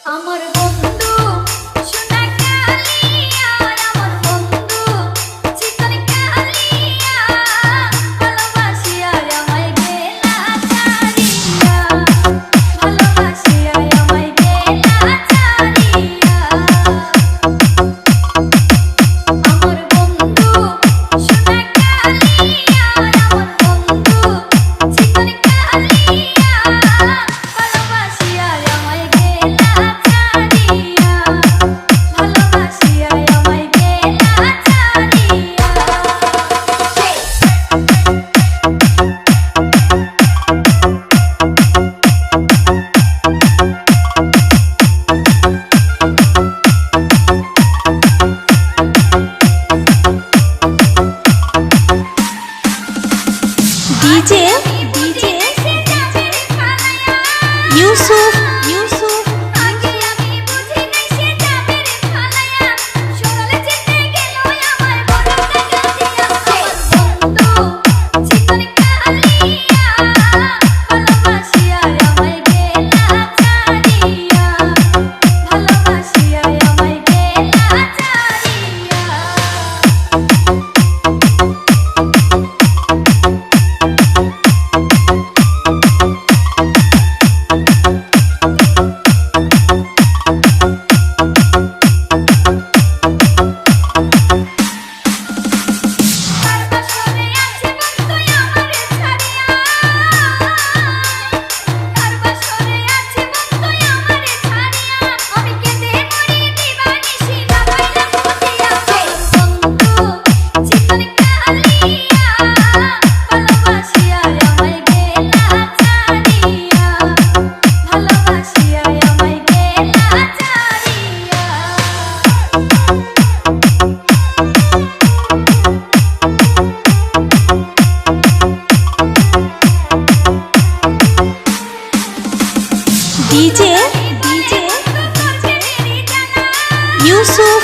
আমার বন্ধু সোনা কালিয়া, আমার বন্ধু চিকন কালিয়া, ভালোবাসিয়া আমায় গেলা ছাড়িয়া, ভালোবাসিয়া আমায় গেলা ছাড়িয়া। আমার বন্ধু সোনা কালিয়া, আমার বন্ধু চিকন কালিয়া, ভালোবাসিয়া আমায় গেলা ছাড়িয়া, ভালোবাসিয়া আমায় গেলা ছাড়িয়া। ডিজে ডিজে ইউসুফ ইউসুফ আগে আমি বুঝি নাই সে যাবে রে ফালায়া, সকালে যেতে গেল আমার বড় টাকা দিয়া। বন্ধু চিকন কালিয়া, ভালোবাসিয়া আমায় গেলা ছাড়িয়া, ভালোবাসিয়া আমায় গেলা ছাড়িয়া। তার বাসরে আছে বন্ধু আমারে ছাড়িয়া, তার বাসরে আছে বন্ধু আমারে ছাড়িয়া, আমি কেঁদে মরি দিবানিশি না পাইলাম খুঁজিয়া। বন্ধু চিকন কালিয়া, ভালোবাসিয়া আমায় গেলা ছাড়িয়া, ভালোবাসিয়া আমায় গেলা ছাড়িয়া। DJ DJ Yusuf